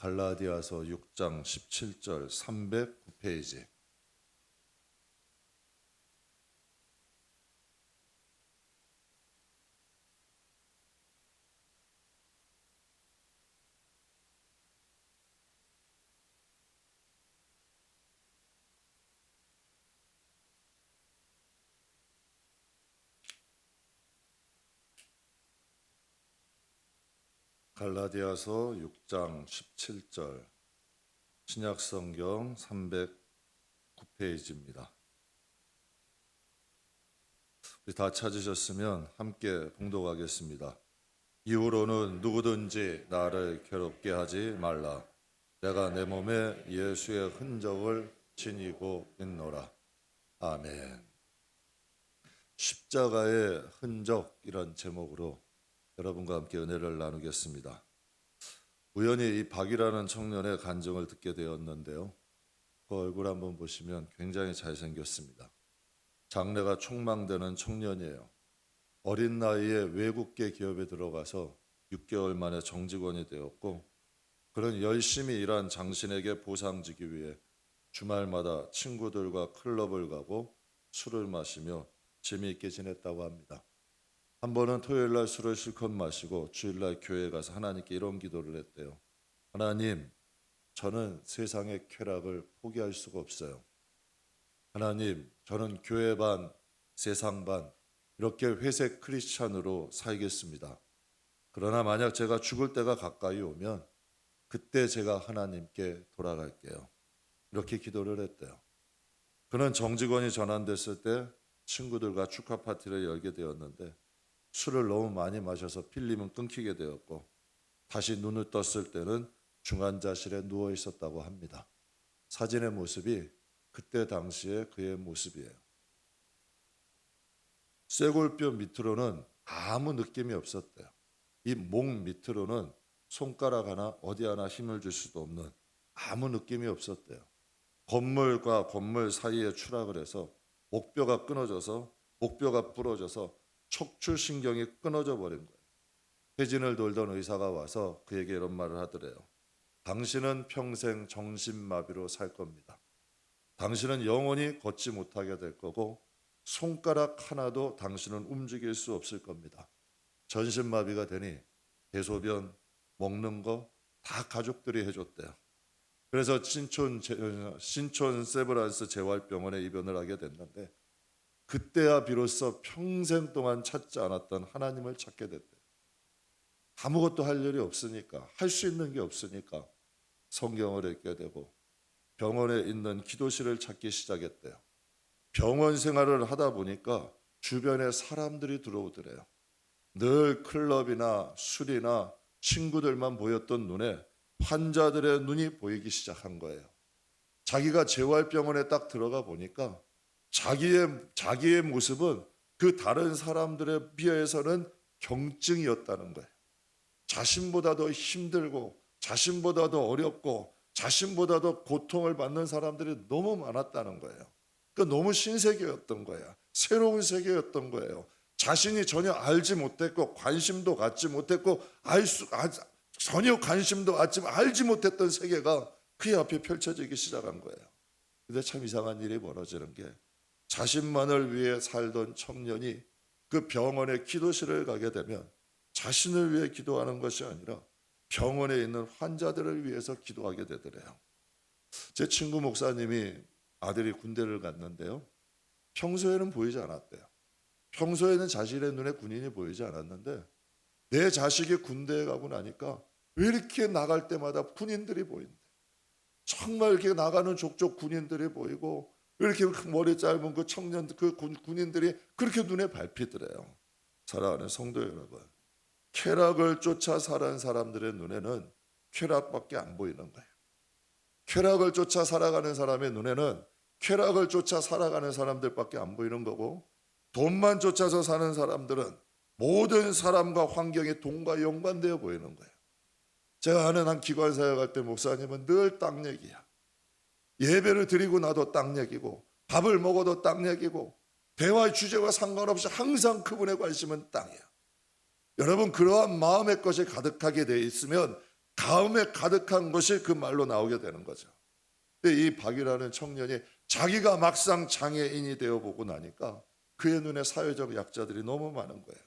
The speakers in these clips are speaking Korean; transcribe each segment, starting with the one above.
갈라디아서 6장 17절 309페이지. 갈라디아서 6장 17절 신약성경 309페이지입니다. 우리 다 찾으셨으면 함께 봉독하겠습니다. 이후로는 누구든지 나를 괴롭게 하지 말라. 내가 내 몸에 예수의 흔적을 지니고 있노라. 아멘. 십자가의 흔적이란 제목으로 여러분과 함께 은혜를 나누겠습니다. 우연히 이 박이라는 청년의 간증을 듣게 되었는데요. 그 얼굴 한번 보시면 굉장히 잘생겼습니다. 장래가 촉망되는 청년이에요. 어린 나이에 외국계 기업에 들어가서 6개월 만에 정직원이 되었고, 그런 열심히 일한 장신에게 보상 주기 위해 주말마다 친구들과 클럽을 가고 술을 마시며 재미있게 지냈다고 합니다. 한 번은 토요일 날 술을 실컷 마시고 주일날 교회에 가서 하나님께 이런 기도를 했대요. 하나님, 저는 세상의 쾌락을 포기할 수가 없어요. 하나님, 저는 교회 반, 세상 반 이렇게 회색 크리스찬으로 살겠습니다. 그러나 만약 제가 죽을 때가 가까이 오면 그때 제가 하나님께 돌아갈게요. 이렇게 기도를 했대요. 그는 정직원이 전환됐을 때 친구들과 축하 파티를 열게 되었는데 술을 너무 많이 마셔서 필름은 끊기게 되었고 다시 눈을 떴을 때는 중환자실에 누워 있었다고 합니다. 사진의 모습이 그때 당시의 그의 모습이에요. 쇄골뼈 밑으로는 아무 느낌이 없었대요. 이 목 밑으로는 손가락 하나 어디 하나 힘을 줄 수도 없는 아무 느낌이 없었대요. 건물과 건물 사이에 추락을 해서 목뼈가 끊어져서 목뼈가 부러져서 척추신경이 끊어져 버린 거예요. 회진을 돌던 의사가 와서 그에게 이런 말을 하더래요. 당신은 평생 정신마비로 살 겁니다. 당신은 영원히 걷지 못하게 될 거고 손가락 하나도 당신은 움직일 수 없을 겁니다. 전신마비가 되니 대소변, 먹는 거 다 가족들이 해줬대요. 그래서 신촌 세브란스 재활병원에 입원을 하게 됐는데 그때야 비로소 평생 동안 찾지 않았던 하나님을 찾게 됐대요. 아무것도 할 일이 없으니까, 할 수 있는 게 없으니까 성경을 읽게 되고 병원에 있는 기도실을 찾기 시작했대요. 병원 생활을 하다 보니까 주변에 사람들이 들어오더래요. 늘 클럽이나 술이나 친구들만 보였던 눈에 환자들의 눈이 보이기 시작한 거예요. 자기가 재활병원에 딱 들어가 보니까 자기의 모습은 그 다른 사람들에 비해서는 경증이었다는 거예요. 자신보다도 힘들고 자신보다도 어렵고 자신보다도 고통을 받는 사람들이 너무 많았다는 거예요. 그러니까 너무 신세계였던 거예요. 새로운 세계였던 거예요. 자신이 전혀 알지 못했고 관심도 갖지 못했고 전혀 관심도 갖지 알지 못했던 세계가 그의 앞에 펼쳐지기 시작한 거예요. 근데 참 이상한 일이 벌어지는 게 자신만을 위해 살던 청년이 그 병원의 기도실을 가게 되면 자신을 위해 기도하는 것이 아니라 병원에 있는 환자들을 위해서 기도하게 되더래요. 제 친구 목사님이 아들이 군대를 갔는데요. 평소에는 보이지 않았대요. 평소에는 자신의 눈에 군인이 보이지 않았는데 내 자식이 군대에 가고 나니까 왜 이렇게 나갈 때마다 군인들이 보인대. 정말 이렇게 나가는 족족 군인들이 보이고 이렇게 머리 짧은 그 청년 그 군인들이 그렇게 눈에 밟히더래요. 사랑하는 성도 여러분, 쾌락을 쫓아 살아가는 사람들의 눈에는 쾌락밖에 안 보이는 거예요. 쾌락을 쫓아 살아가는 사람의 눈에는 쾌락을 쫓아 살아가는 사람들밖에 안 보이는 거고 돈만 쫓아서 사는 사람들은 모든 사람과 환경이 돈과 연관되어 보이는 거예요. 제가 아는 한 기관사에 갈 때 목사님은 늘 땅 얘기야. 예배를 드리고 나도 땅 얘기고 밥을 먹어도 땅 얘기고 대화의 주제와 상관없이 항상 그분의 관심은 땅이야. 여러분, 그러한 마음의 것이 가득하게 되어 있으면 가음에 가득한 것이 그 말로 나오게 되는 거죠. 근데 이 박이라는 청년이 자기가 막상 장애인이 되어 보고 나니까 그의 눈에 사회적 약자들이 너무 많은 거예요.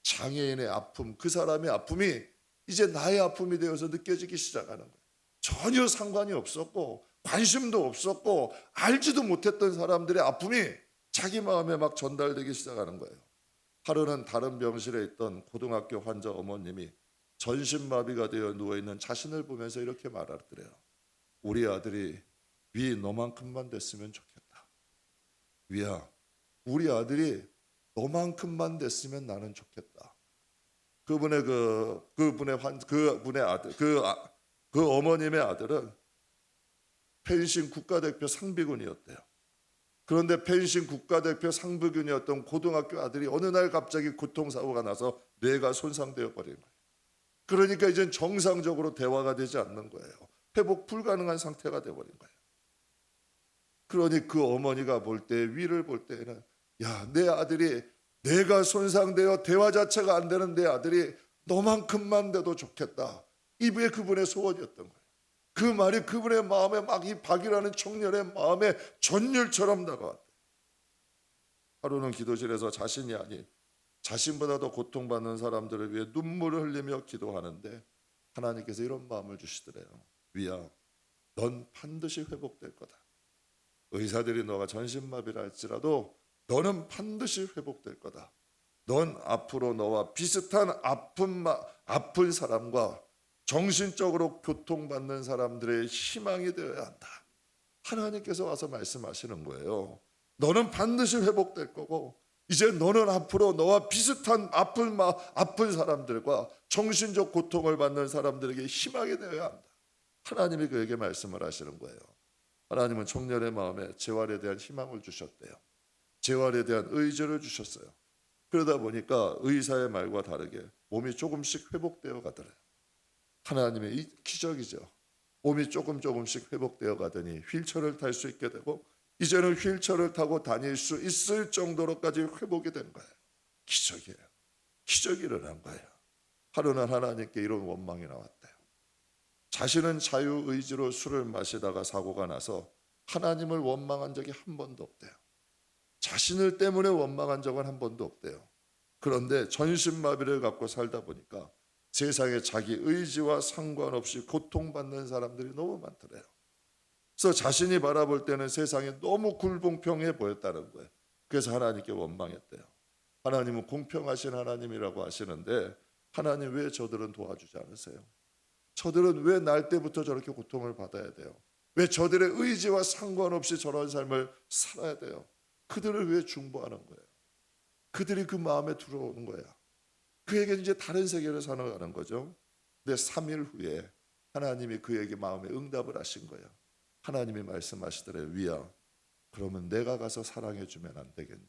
장애인의 아픔, 그 사람의 아픔이 이제 나의 아픔이 되어서 느껴지기 시작하는 거예요. 전혀 상관이 없었고 관심도 없었고 알지도 못했던 사람들의 아픔이 자기 마음에 막 전달되기 시작하는 거예요. 하루는 다른 병실에 있던 고등학교 환자 어머님이 전신마비가 되어 누워있는 자신을 보면서 이렇게 말하더래요. 우리 아들이 위 너만큼만 됐으면 좋겠다. 위야, 우리 아들이 너만큼만 됐으면 나는 좋겠다. 그분의 아들, 그 어머님의 아들은 펜싱 국가대표 상비군이었대요. 그런데 펜싱 국가대표 상비군이었던 고등학교 아들이 어느 날 갑자기 교통사고가 나서 뇌가 손상되어 버린 거예요. 그러니까 이젠 정상적으로 대화가 되지 않는 거예요. 회복 불가능한 상태가 되어버린 거예요. 그러니 그 어머니가 볼 때, 위를 볼 때에는 야, 내 아들이 뇌가 손상되어 대화 자체가 안 되는 내 아들이 너만큼만 돼도 좋겠다. 이게 그분의 소원이었던 거예요. 그 말이 그분의 마음에 막 이 박이라는 청년의 마음에 전율처럼 다가왔대요. 하루는 기도실에서 자신이 아닌 자신보다 더 고통받는 사람들을 위해 눈물을 흘리며 기도하는데 하나님께서 이런 마음을 주시더래요. 위야, 넌 반드시 회복될 거다. 의사들이 너가 전신마비라 할지라도 너는 반드시 회복될 거다. 넌 앞으로 너와 비슷한 아픈 사람과 정신적으로 고통받는 사람들의 희망이 되어야 한다. 하나님께서 와서 말씀하시는 거예요. 너는 반드시 회복될 거고 이제 너는 앞으로 너와 비슷한 아픈 사람들과 정신적 고통을 받는 사람들에게 희망이 되어야 한다. 하나님이 그에게 말씀을 하시는 거예요. 하나님은 청년의 마음에 재활에 대한 희망을 주셨대요. 재활에 대한 의지를 주셨어요. 그러다 보니까 의사의 말과 다르게 몸이 조금씩 회복되어 가더래요. 하나님의 이 기적이죠. 몸이 조금씩 회복되어 가더니 휠체어를 탈 수 있게 되고 이제는 휠체어를 타고 다닐 수 있을 정도로까지 회복이 된 거예요. 기적이에요. 기적이 일어난 거예요. 하루는 하나님께 이런 원망이 나왔대요. 자신은 자유의지로 술을 마시다가 사고가 나서 하나님을 원망한 적이 한 번도 없대요. 자신을 때문에 원망한 적은 한 번도 없대요. 그런데 전신마비를 갖고 살다 보니까 세상에 자기 의지와 상관없이 고통받는 사람들이 너무 많더래요. 그래서 자신이 바라볼 때는 세상이 너무 불공평해 보였다는 거예요. 그래서 하나님께 원망했대요. 하나님은 공평하신 하나님이라고 하시는데 하나님 왜 저들은 도와주지 않으세요? 저들은 왜 날 때부터 저렇게 고통을 받아야 돼요? 왜 저들의 의지와 상관없이 저런 삶을 살아야 돼요? 그들을 왜 중보하는 거예요? 그들이 그 마음에 들어오는 거야. 그에게 이제 다른 세계를 살아가는 거죠. 근데 3일 후에 하나님이 그에게 마음에 응답을 하신 거예요. 하나님이 말씀하시더래요. 위야, 그러면 내가 가서 사랑해 주면 안 되겠냐?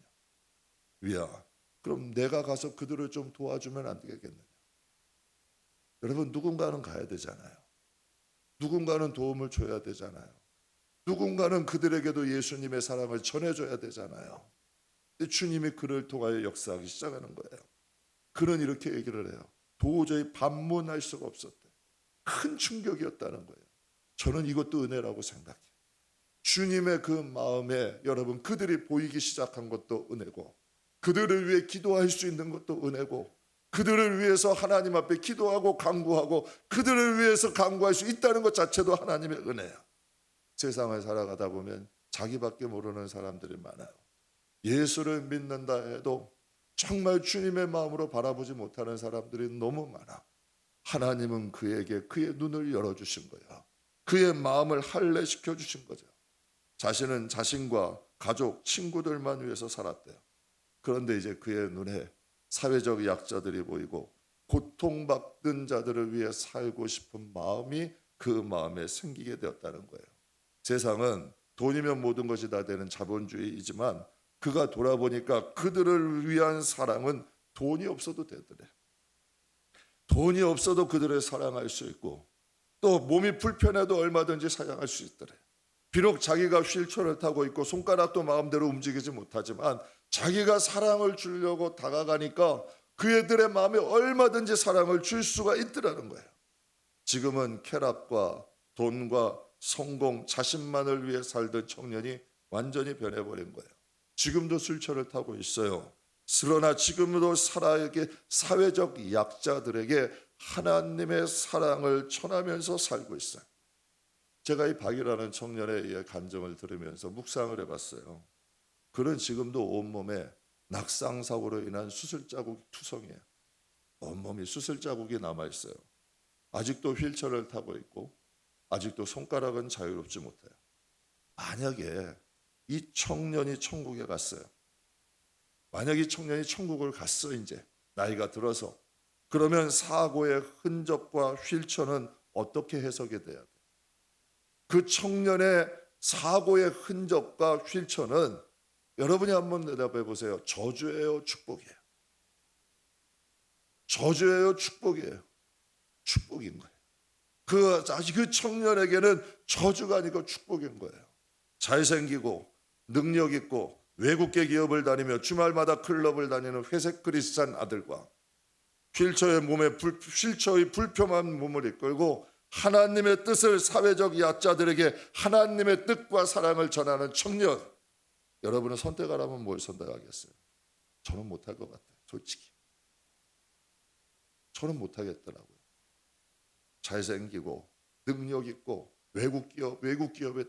위야, 그럼 내가 가서 그들을 좀 도와주면 안 되겠느냐? 여러분, 누군가는 가야 되잖아요. 누군가는 도움을 줘야 되잖아요. 누군가는 그들에게도 예수님의 사랑을 전해줘야 되잖아요. 근데 주님이 그를 통하여 역사하기 시작하는 거예요. 그는 이렇게 얘기를 해요. 도저히 반문할 수가 없었대. 큰 충격이었다는 거예요. 저는 이것도 은혜라고 생각해요. 주님의 그 마음에 여러분 그들이 보이기 시작한 것도 은혜고 그들을 위해 기도할 수 있는 것도 은혜고 그들을 위해서 하나님 앞에 기도하고 간구하고 그들을 위해서 간구할 수 있다는 것 자체도 하나님의 은혜야. 세상을 살아가다 보면 자기밖에 모르는 사람들이 많아요. 예수를 믿는다 해도 정말 주님의 마음으로 바라보지 못하는 사람들이 너무 많아. 하나님은 그에게 그의 눈을 열어주신 거야. 그의 마음을 할례시켜 주신 거죠. 자신은 자신과 가족, 친구들만 위해서 살았대요. 그런데 이제 그의 눈에 사회적 약자들이 보이고 고통받는 자들을 위해 살고 싶은 마음이 그 마음에 생기게 되었다는 거예요. 세상은 돈이면 모든 것이 다 되는 자본주의이지만 그가 돌아보니까 그들을 위한 사랑은 돈이 없어도 되더래. 돈이 없어도 그들을 사랑할 수 있고 또 몸이 불편해도 얼마든지 사랑할 수 있더래. 비록 자기가 휠체어를 타고 있고 손가락도 마음대로 움직이지 못하지만 자기가 사랑을 주려고 다가가니까 그애들의 마음에 얼마든지 사랑을 줄 수가 있더라는 거예요. 지금은 쾌락과 돈과 성공, 자신만을 위해 살던 청년이 완전히 변해버린 거예요. 지금도 술처를 타고 있어요. 그러나 지금도 사회적 약자들에게 하나님의 사랑을 전하면서 살고 있어요. 제가 이 박이라는 청년의 간증을 들으면서 묵상을 해봤어요. 그는 지금도 온몸에 낙상사고로 인한 수술 자국이 투성이에요. 온몸이 수술 자국이 남아있어요. 아직도 휠체어를 타고 있고 아직도 손가락은 자유롭지 못해요. 만약에 이 청년이 천국에 갔어요. 만약 이 청년이 천국을 갔어, 이제 나이가 들어서, 그러면 사고의 흔적과 휠체어는 어떻게 해석이 돼야 돼? 그 청년의 사고의 흔적과 휠체어는 여러분이 한번 대답해 보세요. 저주예요, 축복이에요? 저주예요, 축복이에요? 축복인 거예요. 그 청년에게는 저주가 아니고 축복인 거예요. 잘생기고 능력 있고 외국계 기업을 다니며 주말마다 클럽을 다니는 회색 크리스찬 아들과 휠체어의 불편한 몸을 이끌고 하나님의 뜻을 사회적 약자들에게 하나님의 뜻과 사랑을 전하는 청년, 여러분은 선택하라면 뭘 선택하겠어요? 저는 못할 것 같아요. 솔직히 저는 못하겠더라고요. 잘생기고 능력 있고 외국 기업에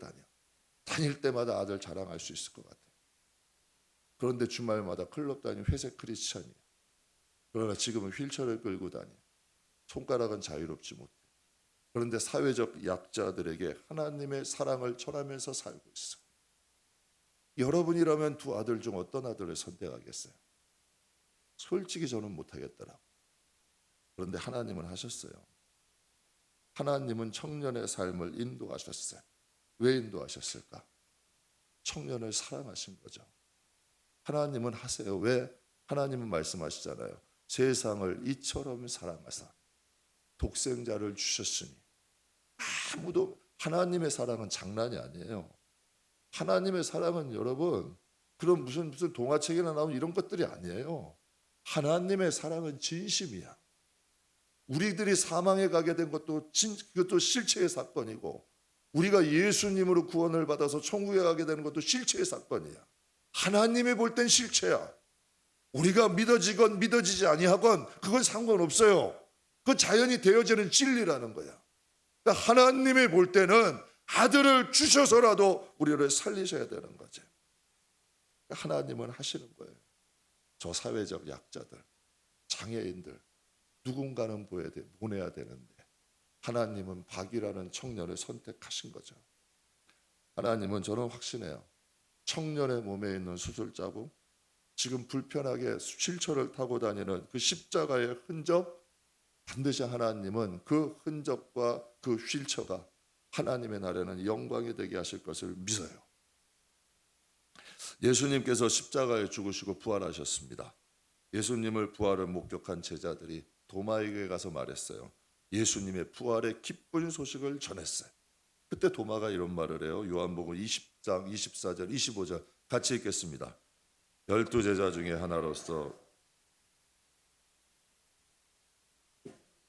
다닐 때마다 아들 자랑할 수 있을 것 같아요. 그런데 주말마다 클럽 다니는 회색 크리스찬이에요. 그러나 지금은 휠체어를 끌고 다녀. 손가락은 자유롭지 못해. 그런데 사회적 약자들에게 하나님의 사랑을 전하면서 살고 있어. 여러분이라면 두 아들 중 어떤 아들을 선택하겠어요? 솔직히 저는 못하겠더라고요. 그런데 하나님은 하셨어요. 하나님은 청년의 삶을 인도하셨어요. 왜 인도하셨을까? 청년을 사랑하신 거죠. 하나님은 하세요. 왜? 하나님은 말씀하시잖아요. 세상을 이처럼 사랑하사 독생자를 주셨으니. 아무도, 하나님의 사랑은 장난이 아니에요. 하나님의 사랑은 여러분 그런 무슨 동화책이나 나오는 이런 것들이 아니에요. 하나님의 사랑은 진심이야. 우리들이 사망에 가게 된 것도 그것도 실체의 사건이고, 우리가 예수님으로 구원을 받아서 천국에 가게 되는 것도 실체의 사건이야. 하나님이 볼 땐 실체야. 우리가 믿어지건 믿어지지 아니하건 그건 상관없어요. 그 자연이 되어지는 진리라는 거야. 그러니까 하나님이 볼 때는 아들을 주셔서라도 우리를 살리셔야 되는 거지. 하나님은 하시는 거예요. 저 사회적 약자들, 장애인들, 누군가는 보내야 되는데 하나님은 박이라는 청년을 선택하신 거죠. 하나님은, 저는 확신해요, 청년의 몸에 있는 수술 자국, 지금 불편하게 휠체어를 타고 다니는 그 십자가의 흔적, 반드시 하나님은 그 흔적과 그 휠체어가 하나님의 나라에는 영광이 되게 하실 것을 믿어요. 예수님께서 십자가에 죽으시고 부활하셨습니다. 예수님을 부활을 목격한 제자들이 도마에게 가서 말했어요. 예수님의 부활의 기쁜 소식을 전했어요. 그때 도마가 이런 말을 해요. 요한복음 20장 24절 25절 같이 읽겠습니다. 12제자 중에 하나로서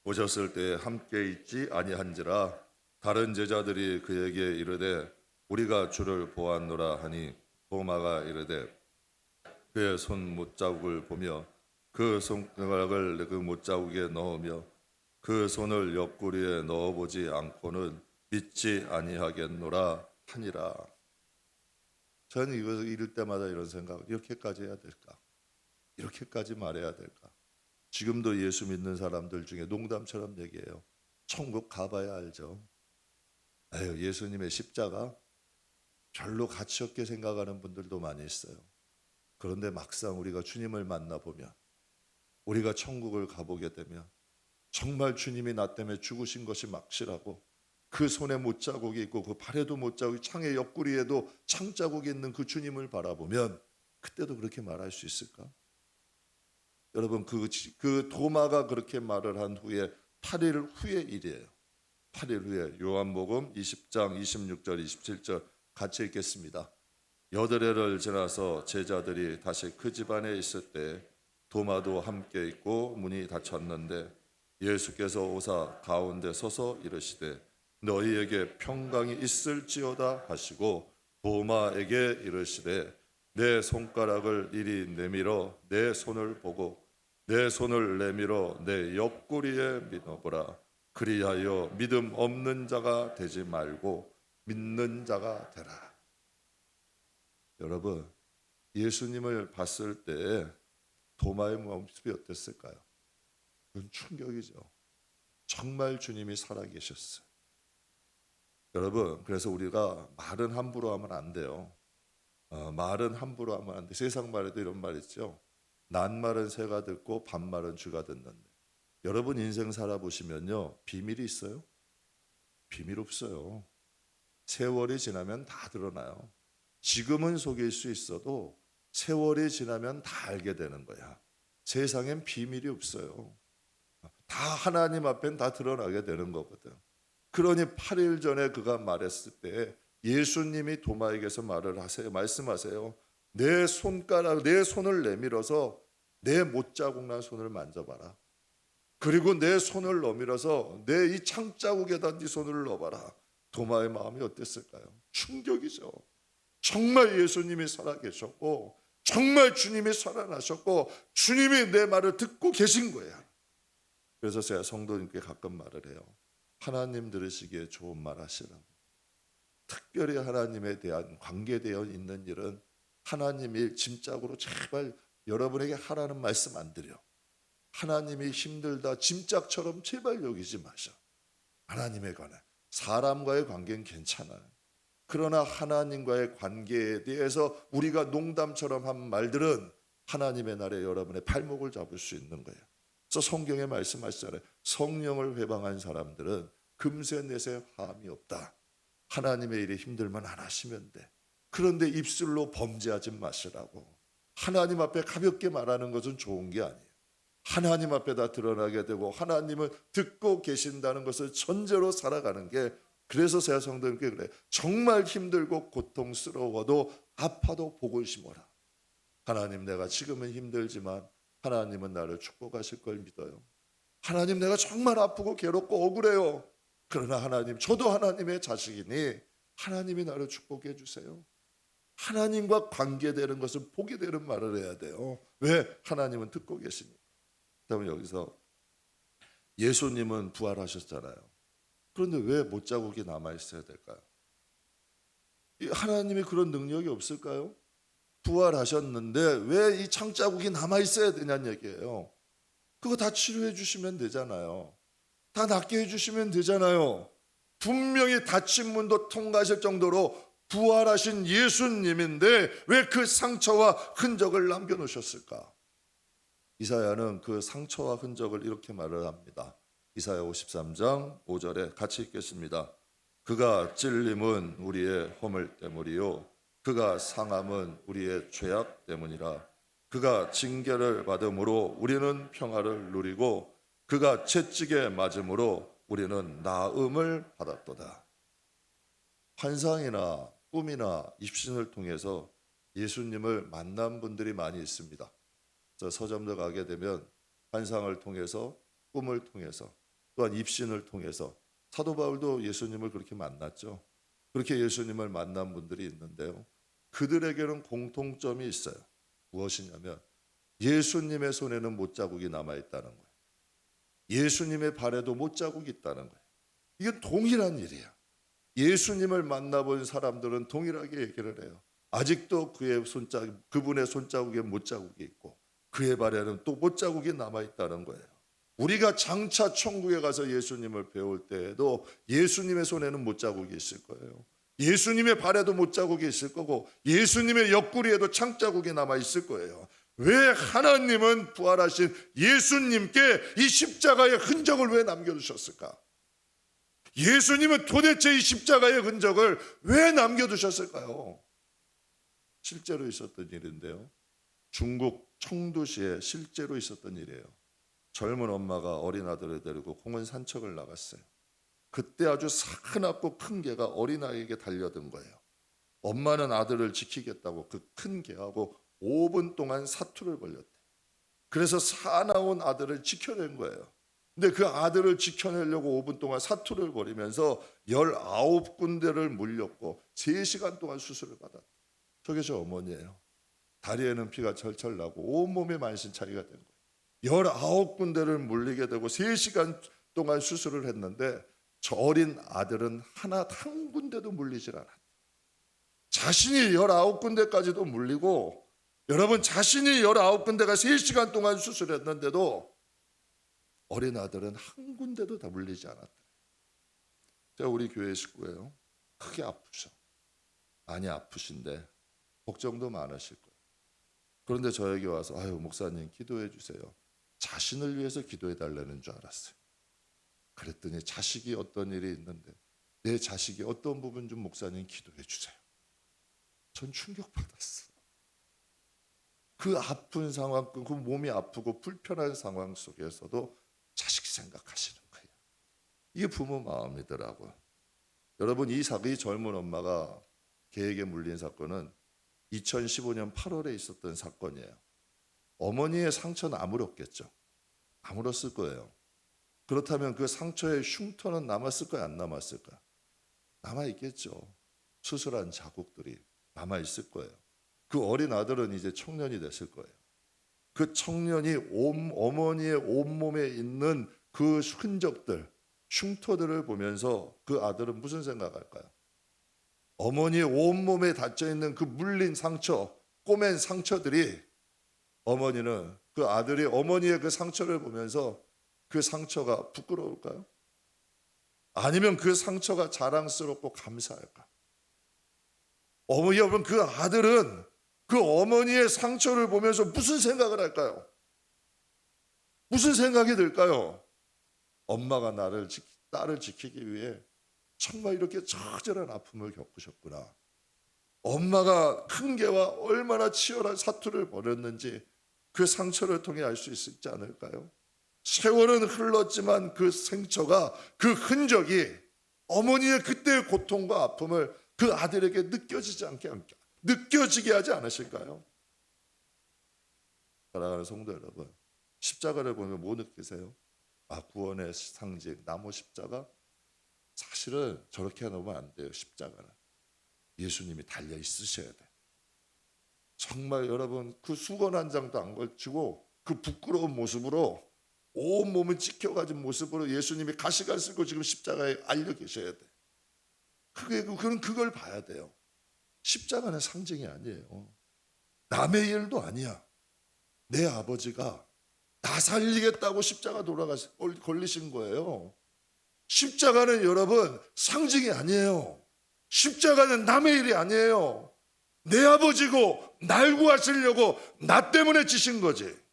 오셨을 때에 함께 있지 아니한지라. 다른 제자들이 그에게 이르되 우리가 주를 보았노라 하니 도마가 이르되 그의 손 못자국을 보며 그 손가락을 그 못자국에 넣으며 그 손을 옆구리에 넣어보지 않고는 믿지 아니하겠노라 하니라. 저는 이거 읽을 때마다 이런 생각, 이렇게까지 해야 될까? 이렇게까지 말해야 될까? 지금도 예수 믿는 사람들 중에 농담처럼 얘기해요. 천국 가봐야 알죠. 에휴, 예수님의 십자가 별로 가치 없게 생각하는 분들도 많이 있어요. 그런데 막상 우리가 주님을 만나보면, 우리가 천국을 가보게 되면 정말 주님이 나 때문에 죽으신 것이 확실하고, 그 손에 못자국이 있고 그 발에도 못자국이, 창의 옆구리에도 창자국이 있는 그 주님을 바라보면 그때도 그렇게 말할 수 있을까? 여러분, 그 도마가 그렇게 말을 한 후에 8일 후의 일이에요. 8일 후에 요한복음 20장 26절 27절 같이 읽겠습니다. 8일을 지나서 제자들이 다시 그 집안에 있을 때 도마도 함께 있고 문이 닫혔는데 예수께서 오사 가운데 서서 이르시되 너희에게 평강이 있을지어다 하시고 도마에게 이르시되 내 손가락을 이리 내밀어 내 손을 보고 내 손을 내밀어 내 옆구리에 믿어보라. 그리하여 믿음 없는 자가 되지 말고 믿는 자가 되라. 여러분, 예수님을 봤을 때 도마의 모습이 어땠을까요? 그건 충격이죠. 정말 주님이 살아계셨어요. 여러분, 그래서 우리가 말은 함부로 하면 안 돼요. 말은 함부로 하면 안 돼. 세상 말에도 이런 말 있죠. 낱말은 새가 듣고 반말은 쥐가 듣는데. 여러분 인생 살아보시면요, 비밀이 있어요? 비밀 없어요. 세월이 지나면 다 드러나요. 지금은 속일 수 있어도 세월이 지나면 다 알게 되는 거야. 세상엔 비밀이 없어요. 다 하나님 앞엔 다 드러나게 되는 거거든. 그러니 8일 전에 그가 말했을 때 예수님이 도마에게서 말씀하세요. 내 손가락, 내 손을 내밀어서 내 못자국 난 손을 만져봐라. 그리고 내 손을 내밀어서 내 이 창자국에다 네 손을 넣어봐라. 도마의 마음이 어땠을까요? 충격이죠. 정말 예수님이 살아계셨고 정말 주님이 살아나셨고 주님이 내 말을 듣고 계신 거야. 그래서 제가 성도님께 가끔 말을 해요. 하나님 들으시기에 좋은 말 하시라고. 특별히 하나님에 대한 관계되어 있는 일은 하나님이 짐짝으로 제발 여러분에게 하라는 말씀 안 드려. 하나님이 힘들다 짐짝처럼 제발 여기지 마셔. 하나님에 관해 사람과의 관계는 괜찮아요. 그러나 하나님과의 관계에 대해서 우리가 농담처럼 한 말들은 하나님의 날에 여러분의 발목을 잡을 수 있는 거예요. 그래서 성경에 말씀하시잖아요. 성령을 회방한 사람들은 금세 내세 함이 없다. 하나님의 일이 힘들면 안 하시면 돼. 그런데 입술로 범죄하지 마시라고. 하나님 앞에 가볍게 말하는 것은 좋은 게 아니에요. 하나님 앞에 다 드러나게 되고 하나님은 듣고 계신다는 것을 전제로 살아가는 게, 그래서 제가 성도님께 그래. 정말 힘들고 고통스러워도 아파도 복을 심어라. 하나님, 내가 지금은 힘들지만 하나님은 나를 축복하실 걸 믿어요. 하나님, 내가 정말 아프고 괴롭고 억울해요. 그러나 하나님, 저도 하나님의 자식이니 하나님이 나를 축복해 주세요. 하나님과 관계되는 것은 복이 되는 말을 해야 돼요. 왜? 하나님은 듣고 계시니까. 그다음에 여기서 예수님은 부활하셨잖아요. 그런데 왜 못자국이 남아있어야 될까요? 하나님이 그런 능력이 없을까요? 부활하셨는데 왜 이 창자국이 남아있어야 되냐는 얘기예요. 그거 다 치료해 주시면 되잖아요. 다 낫게 해주시면 되잖아요. 분명히 닫힌 문도 통과하실 정도로 부활하신 예수님인데 왜 그 상처와 흔적을 남겨놓으셨을까? 이사야는 그 상처와 흔적을 이렇게 말을 합니다. 이사야 53장 5절에 같이 읽겠습니다. 그가 찔림은 우리의 허물 때문이요 그가 상함은 우리의 죄악 때문이라. 그가 징계를 받음으로 우리는 평화를 누리고 그가 채찍에 맞음으로 우리는 나음을 받았도다. 환상이나 꿈이나 입신을 통해서 예수님을 만난 분들이 많이 있습니다. 서점들 가게 되면 환상을 통해서, 꿈을 통해서, 또한 입신을 통해서, 사도 바울도 예수님을 그렇게 만났죠. 그렇게 예수님을 만난 분들이 있는데요, 그들에게는 공통점이 있어요. 무엇이냐면 예수님의 손에는 못자국이 남아있다는 거예요. 예수님의 발에도 못자국이 있다는 거예요. 이게 동일한 일이야. 예수님을 만나본 사람들은 동일하게 얘기를 해요. 아직도 그분의 손자국에 못자국이 있고 그의 발에는 또 못자국이 남아있다는 거예요. 우리가 장차 천국에 가서 예수님을 배울 때에도 예수님의 손에는 못자국이 있을 거예요. 예수님의 발에도 못자국이 있을 거고 예수님의 옆구리에도 창자국이 남아있을 거예요. 왜 하나님은 부활하신 예수님께 이 십자가의 흔적을 왜 남겨두셨을까? 예수님은 도대체 이 십자가의 흔적을 왜 남겨두셨을까요? 실제로 있었던 일인데요, 중국 청두시에 실제로 있었던 일이에요. 젊은 엄마가 어린 아들을 데리고 공원 산책을 나갔어요. 그때 아주 사납고 큰 개가 어린아이에게 달려든 거예요. 엄마는 아들을 지키겠다고 그 큰 개하고 5분 동안 사투를 벌였대. 그래서 사나운 아들을 지켜낸 거예요. 근데 그 아들을 지켜내려고 5분 동안 사투를 벌이면서 19군데를 물렸고 3시간 동안 수술을 받았다. 저게 저 어머니예요. 다리에는 피가 철철 나고 온몸에 만신창이가 된 거예요. 19군데를 물리게 되고 3시간 동안 수술을 했는데 저 어린 아들은 한 군데도 물리질 않았다. 자신이 19군데까지도 물리고, 여러분, 자신이 19군데가 3시간 동안 수술했는데도 어린 아들은 한 군데도 다 물리지 않았다. 제가 우리 교회 식구예요. 크게 아프셔. 많이 아프신데 걱정도 많으실 거예요. 그런데 저에게 와서 아유 목사님 기도해 주세요. 자신을 위해서 기도해 달라는 줄 알았어요. 그랬더니 자식이 어떤 일이 있는데 내 자식이 어떤 부분 좀 목사님 기도해 주세요. 전 충격받았어. 그 아픈 상황, 그 몸이 아프고 불편한 상황 속에서도 자식 생각하시는 거예요. 이게 부모 마음이더라고요. 여러분, 이 젊은 엄마가 개에게 물린 사건은 2015년 8월에 있었던 사건이에요. 어머니의 상처는 아물었겠죠. 아물었을 거예요. 그렇다면 그 상처의 흉터는 남았을까요? 안 남았을까요? 남아있겠죠. 수술한 자국들이 남아있을 거예요. 그 어린 아들은 이제 청년이 됐을 거예요. 그 청년이 어머니의 온몸에 있는 그 흔적들, 흉터들을 보면서 그 아들은 무슨 생각할까요? 어머니의 온몸에 닫혀있는 그 물린 상처, 꼬맨 상처들이, 어머니는, 그 아들이 어머니의 그 상처를 보면서 그 상처가 부끄러울까요? 아니면 그 상처가 자랑스럽고 감사할까? 여러분, 그 아들은 그 어머니의 상처를 보면서 무슨 생각을 할까요? 무슨 생각이 들까요? 엄마가 딸을 지키기 위해 정말 이렇게 처절한 아픔을 겪으셨구나. 엄마가 큰 개와 얼마나 치열한 사투를 벌였는지 그 상처를 통해 알 수 있지 않을까요? 세월은 흘렀지만 그 상처가, 그 흔적이 어머니의 그때의 고통과 아픔을 그 아들에게 느껴지게 하지 않으실까요? 사랑하는 성도 여러분, 십자가를 보면 뭐 느끼세요? 구원의 상징, 나무 십자가? 사실은 저렇게 해놓으면 안 돼요. 십자가는 예수님이 달려 있으셔야 돼. 정말 여러분, 그 수건 한 장도 안 걸치고 그 부끄러운 모습으로, 온몸을 찢겨가진 모습으로 예수님이 가시관 쓰고 지금 십자가에 알려 계셔야 돼. 그걸 봐야 돼요. 십자가는 상징이 아니에요. 남의 일도 아니야. 내 아버지가 나 살리겠다고 십자가 걸리신 거예요. 십자가는 여러분 상징이 아니에요. 십자가는 남의 일이 아니에요. 내 아버지고 날 구하시려고 나 때문에 지신 거지.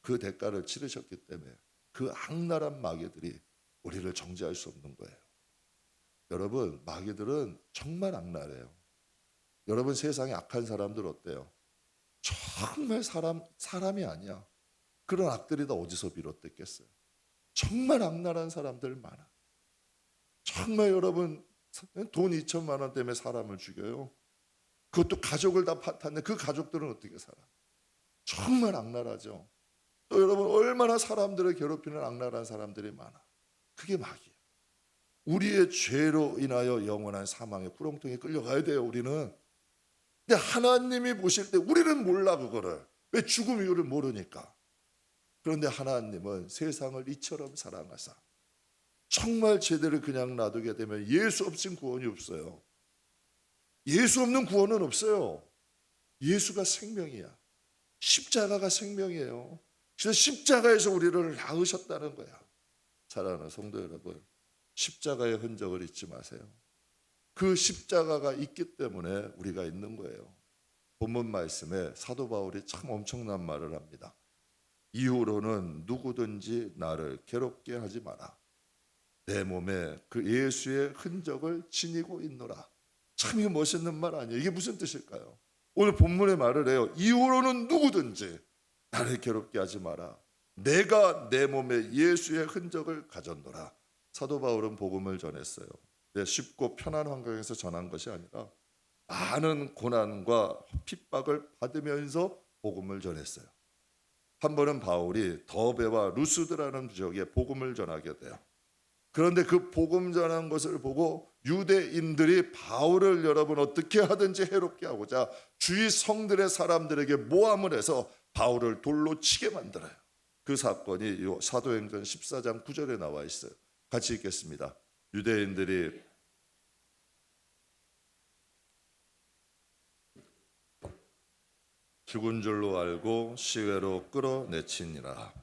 그 대가를 치르셨기 때문에 그 악랄한 마귀들이 우리를 정죄할 수 없는 거예요. 여러분, 마귀들은 정말 악랄해요. 여러분, 세상에 악한 사람들 어때요? 정말 사람이 아니야. 그런 악들이 다 어디서 비롯됐겠어요? 정말 악랄한 사람들 많아. 정말 여러분, 돈 2천만 원 때문에 사람을 죽여요. 그것도 가족을 다 파탄내. 그 가족들은 어떻게 살아? 정말 악랄하죠. 또 여러분, 얼마나 사람들을 괴롭히는 악랄한 사람들이 많아. 그게 마귀야. 우리의 죄로 인하여 영원한 사망의 구렁텅이에 끌려가야 돼요. 우리는. 근데 하나님이 보실 때 우리는 몰라. 그거를. 왜? 죽음 이유를 모르니까. 그런데 하나님은 세상을 이처럼 사랑하사 정말 제대로 그냥 놔두게 되면 예수 없인 구원이 없어요. 예수 없는 구원은 없어요. 예수가 생명이야. 십자가가 생명이에요. 그래서 십자가에서 우리를 낳으셨다는 거야. 사랑하는 성도 여러분, 십자가의 흔적을 잊지 마세요. 그 십자가가 있기 때문에 우리가 있는 거예요. 본문 말씀에 사도 바울이 참 엄청난 말을 합니다. 이후로는 누구든지 나를 괴롭게 하지 마라. 내 몸에 그 예수의 흔적을 지니고 있노라. 참 이거 멋있는 말 아니에요? 이게 무슨 뜻일까요? 오늘 본문의 말을 해요. 이후로는 누구든지 나를 괴롭게 하지 마라. 내가 내 몸에 예수의 흔적을 가졌노라. 사도 바울은 복음을 전했어요. 쉽고 편한 환경에서 전한 것이 아니라 많은 고난과 핍박을 받으면서 복음을 전했어요. 한 번은 바울이 더베와 루스드라는 지역에 복음을 전하게 돼요. 그런데 그 복음 전한 것을 보고 유대인들이 바울을 여러분 어떻게 하든지 해롭게 하고자 주위 성들의 사람들에게 모함을 해서 바울을 돌로 치게 만들어요. 그 사건이 사도행전 14장 9절에 나와 있어요. 같이 읽겠습니다. 유대인들이 죽은 줄로 알고 시외로 끌어내치니라.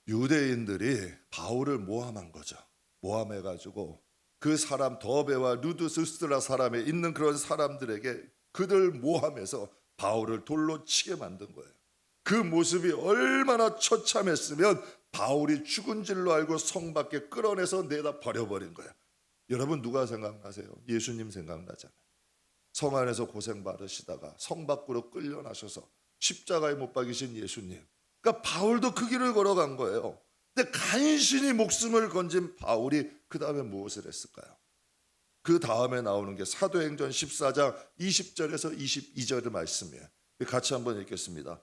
유대인들이 바울을 모함한 거죠. 모함해가지고 그 사람 더베와 루드스스라 사람에 있는 그런 사람들에게 그들 모함해서 바울을 돌로 치게 만든 거예요. 그 모습이 얼마나 처참했으면 바울이 죽은 줄로 알고 성 밖에 끌어내서 내다 버려버린 거예요. 여러분 누가 생각나세요? 예수님 생각나잖아요. 성 안에서 고생 받으시다가 성 밖으로 끌려나셔서 십자가에 못 박이신 예수님. 그러니까 바울도 그 길을 걸어간 거예요. 근데 간신히 목숨을 건진 바울이 그 다음에 무엇을 했을까요? 그 다음에 나오는 게 사도행전 14장 20절에서 22절의 말씀이에요. 같이 한번 읽겠습니다.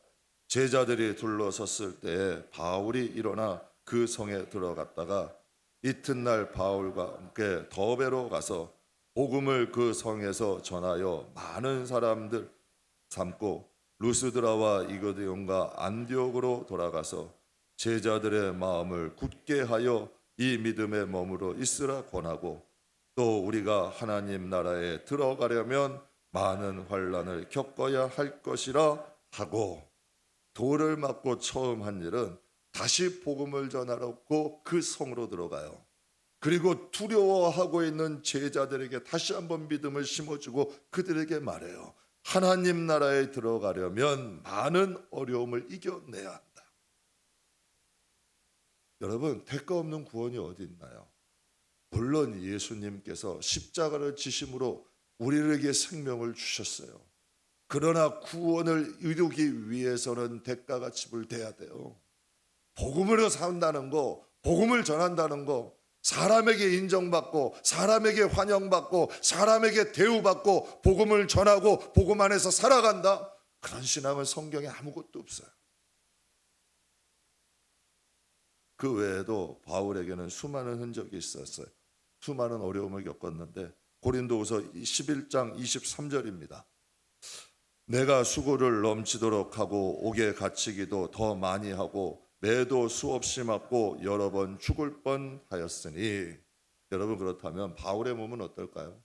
제자들이 둘러섰을 때 바울이 일어나 그 성에 들어갔다가 이튿날 바울과 함께 더베로 가서 복음을 그 성에서 전하여 많은 사람들 삼고 루스드라와 이거디온과 안디옥으로 돌아가서 제자들의 마음을 굳게 하여 이 믿음에 머무러 있으라 권하고 또 우리가 하나님 나라에 들어가려면 많은 환난을 겪어야 할 것이라 하고 돌을 맞고 처음 한 일은 다시 복음을 전하려고 그 성으로 들어가요. 그리고 두려워하고 있는 제자들에게 다시 한번 믿음을 심어주고 그들에게 말해요. 하나님 나라에 들어가려면 많은 어려움을 이겨내야 한다. 여러분 대가 없는 구원이 어디 있나요? 물론 예수님께서 십자가를 지심으로 우리에게 생명을 주셨어요. 그러나 구원을 이루기 위해서는 대가가 지불돼야 돼요. 복음으로 산다는 거, 복음을 전한다는 거, 사람에게 인정받고 사람에게 환영받고 사람에게 대우받고 복음을 전하고 복음 안에서 살아간다. 그런 신앙은 성경에 아무것도 없어요. 그 외에도 바울에게는 수많은 흔적이 있었어요. 수많은 어려움을 겪었는데 고린도후서 11장 23절입니다. 내가 수고를 넘치도록 하고 옥에 갇히기도 더 많이 하고 매도 수없이 맞고 여러 번 죽을 뻔하였으니. 여러분 그렇다면 바울의 몸은 어떨까요?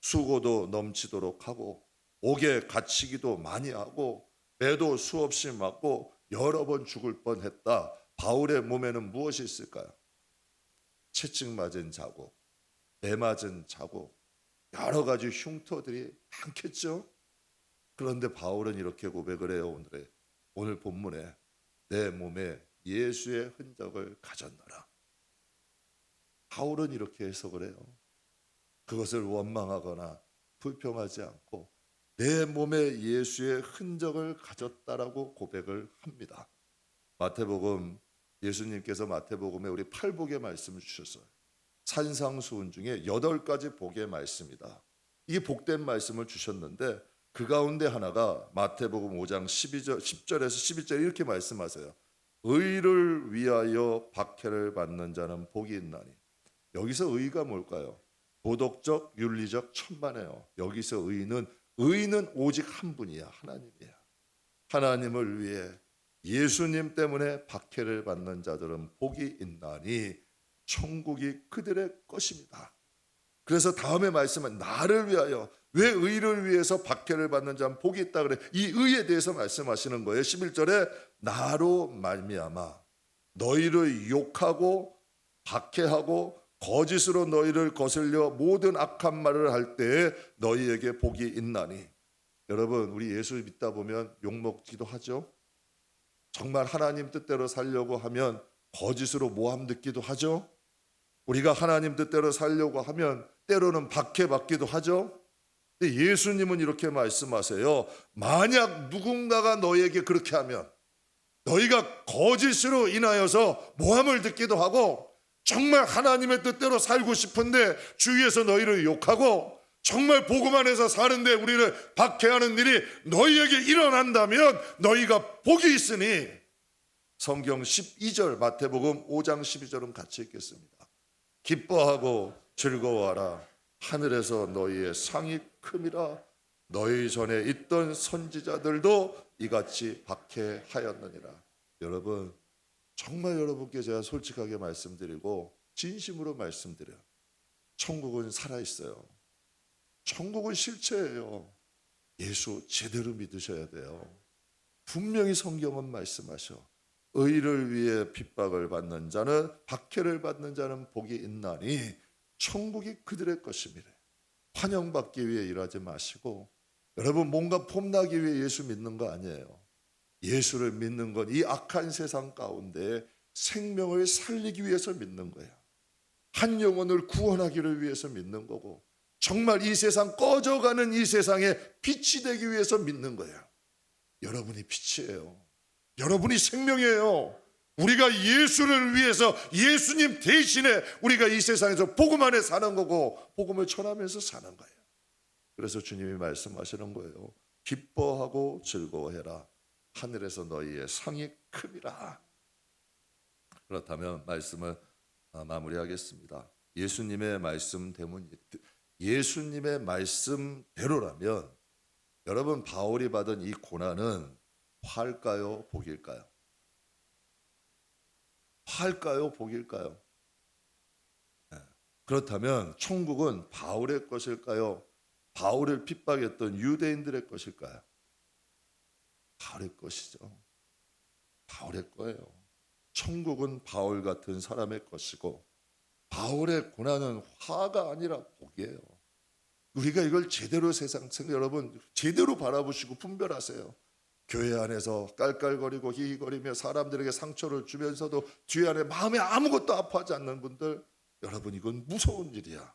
수고도 넘치도록 하고 옥에 갇히기도 많이 하고 매도 수없이 맞고 여러 번 죽을 뻔했다. 바울의 몸에는 무엇이 있을까요? 채찍 맞은 자국, 매 맞은 자국, 여러 가지 흉터들이 많겠죠. 그런데 바울은 이렇게 고백을 해요. 오늘 본문에 내 몸에 예수의 흔적을 가졌노라. 바울은 이렇게 해석을 해요. 그것을 원망하거나 불평하지 않고 내 몸에 예수의 흔적을 가졌다라고 고백을 합니다. 마태복음, 예수님께서 마태복음에 우리 팔복의 말씀을 주셨어요. 산상수훈 중에 8가지 복의 말씀이다. 이게 복된 말씀을 주셨는데 그 가운데 하나가 마태복음 5장 10절에서 11절 이렇게 말씀하세요. 의를 위하여 박해를 받는 자는 복이 있나니. 여기서 의가 뭘까요? 도덕적, 윤리적 천만에요. 여기서 의는 오직 한 분이야. 하나님이야. 하나님을 위해 예수님 때문에 박해를 받는 자들은 복이 있나니 천국이 그들의 것입니다. 그래서 다음에 말씀은 나를 위하여, 왜 의를 위해서 박해를 받는 자는 복이 있다 그래. 이 의에 대해서 말씀하시는 거예요. 11절에 나로 말미암아 너희를 욕하고 박해하고 거짓으로 너희를 거슬려 모든 악한 말을 할 때에 너희에게 복이 있나니. 여러분 우리 예수 믿다 보면 욕먹기도 하죠. 정말 하나님 뜻대로 살려고 하면 거짓으로 모함 듣기도 하죠. 우리가 하나님 뜻대로 살려고 하면 때로는 박해받기도 하죠. 근데 예수님은 이렇게 말씀하세요. 만약 누군가가 너희에게 그렇게 하면, 너희가 거짓으로 인하여서 모함을 듣기도 하고 정말 하나님의 뜻대로 살고 싶은데 주위에서 너희를 욕하고 정말 복음 안에서 사는데 우리를 박해하는 일이 너희에게 일어난다면 너희가 복이 있으니, 성경 12절 마태복음 5장 12절은 같이 읽겠습니다. 기뻐하고 즐거워하라. 하늘에서 너희의 상이 큼이라. 너희 전에 있던 선지자들도 이같이 박해하였느니라. 여러분, 정말 여러분께 제가 솔직하게 말씀드리고 진심으로 말씀드려요. 천국은 살아있어요. 천국은 실체예요. 예수 제대로 믿으셔야 돼요. 분명히 성경은 말씀하셔. 의를 위해 핍박을 받는 자는, 박해를 받는 자는 복이 있나니 천국이 그들의 것임이래. 환영받기 위해 일하지 마시고, 여러분 뭔가 폼나기 위해 예수 믿는 거 아니에요. 예수를 믿는 건 이 악한 세상 가운데 생명을 살리기 위해서 믿는 거야. 한 영혼을 구원하기를 위해서 믿는 거고, 정말 이 세상 꺼져가는 이 세상에 빛이 되기 위해서 믿는 거야. 여러분이 빛이에요. 여러분이 생명이에요. 우리가 예수를 위해서, 예수님 대신에 우리가 이 세상에서 복음 안에 사는 거고, 복음을 전하면서 사는 거예요. 그래서 주님이 말씀하시는 거예요. 기뻐하고 즐거워해라. 하늘에서 너희의 상이 큼이라. 그렇다면 말씀을 마무리하겠습니다. 예수님의 말씀대로라면 여러분, 바울이 받은 이 고난은 화일까요, 복일까요? 화일까요, 복일까요? 그렇다면 천국은 바울의 것일까요? 바울을 핍박했던 유대인들의 것일까요? 바울의 것이죠. 바울의 거예요. 천국은 바울 같은 사람의 것이고, 바울의 고난은 화가 아니라 복이에요. 우리가 이걸 제대로 여러분 제대로 바라보시고 분별하세요. 교회 안에서 깔깔거리고 히히거리며 사람들에게 상처를 주면서도 뒤에 안에 마음에 아무것도 아파하지 않는 분들, 여러분 이건 무서운 일이야.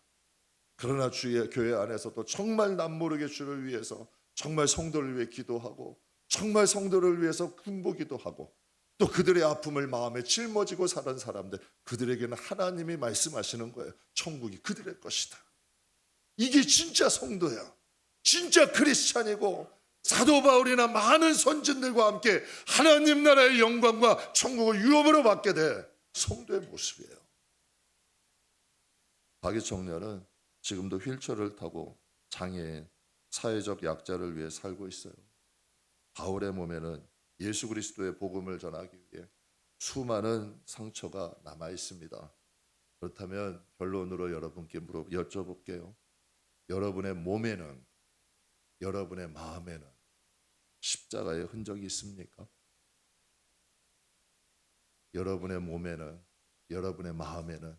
그러나 교회 안에서도 정말 남모르게 주를 위해서, 정말 성도를 위해 기도하고, 정말 성도를 위해서 군보기도 하고, 또 그들의 아픔을 마음에 짊어지고 사는 사람들, 그들에게는 하나님이 말씀하시는 거예요. 천국이 그들의 것이다. 이게 진짜 성도야. 진짜 크리스찬이고, 사도 바울이나 많은 선진들과 함께 하나님 나라의 영광과 천국을 유업으로 받게 돼 성도의 모습이에요. 박희 청년은 지금도 휠체어를 타고 장애인, 사회적 약자를 위해 살고 있어요. 바울의 몸에는 예수 그리스도의 복음을 전하기 위해 수많은 상처가 남아 있습니다. 그렇다면 결론으로 여러분께 여쭤볼게요. 여러분의 몸에는, 여러분의 마음에는 십자가의 흔적이 있습니까? 여러분의 몸에는, 여러분의 마음에는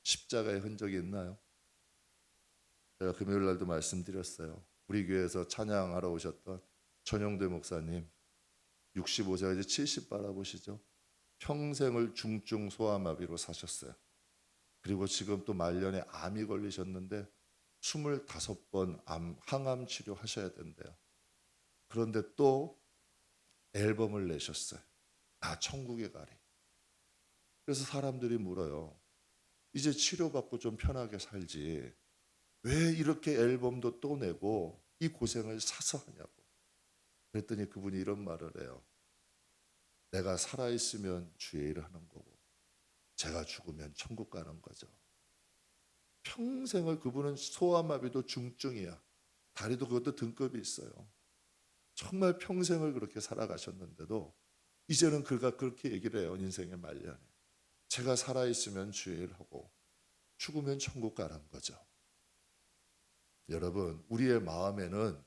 십자가의 흔적이 있나요? 제가 금요일 날도 말씀드렸어요. 우리 교회에서 찬양하러 오셨던 전용대 목사님, 65세가 이제 70 바라보시죠. 평생을 중증 소아마비로 사셨어요. 그리고 지금 또 말년에 암이 걸리셨는데 25번 항암 치료하셔야 된대요. 그런데 또 앨범을 내셨어요. 나 천국에 가리. 그래서 사람들이 물어요. 이제 치료받고 좀 편하게 살지, 왜 이렇게 앨범도 또 내고 이 고생을 사서 하냐고. 그랬더니 그분이 이런 말을 해요. 내가 살아있으면 주의 일을 하는 거고, 제가 죽으면 천국 가는 거죠. 평생을, 그분은 소아마비도 중증이야. 다리도 그것도 등급이 있어요. 정말 평생을 그렇게 살아가셨는데도 이제는 그가 그렇게 얘기를 해요. 인생의 말년에 제가 살아있으면 주의 일을 하고 죽으면 천국 가는 거죠. 여러분, 우리의 마음에는,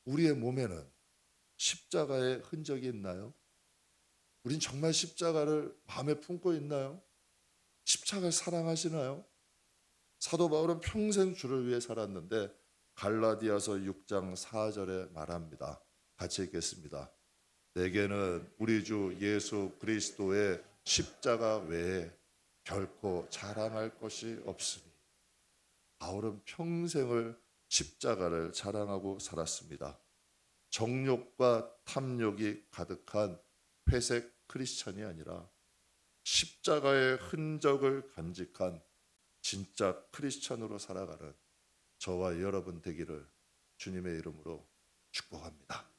우리의 몸에는 십자가의 흔적이 있나요? 우린 정말 십자가를 마음에 품고 있나요? 십자가를 사랑하시나요? 사도 바울은 평생 주를 위해 살았는데 갈라디아서 6장 4절에 말합니다. 같이 읽겠습니다. 내게는 우리 주 예수 그리스도의 십자가 외에 결코 자랑할 것이 없으니. 바울은 평생을 십자가를 자랑하고 살았습니다. 정욕과 탐욕이 가득한 회색 크리스찬이 아니라 십자가의 흔적을 간직한 진짜 크리스찬으로 살아가는 저와 여러분 되기를 주님의 이름으로 축복합니다.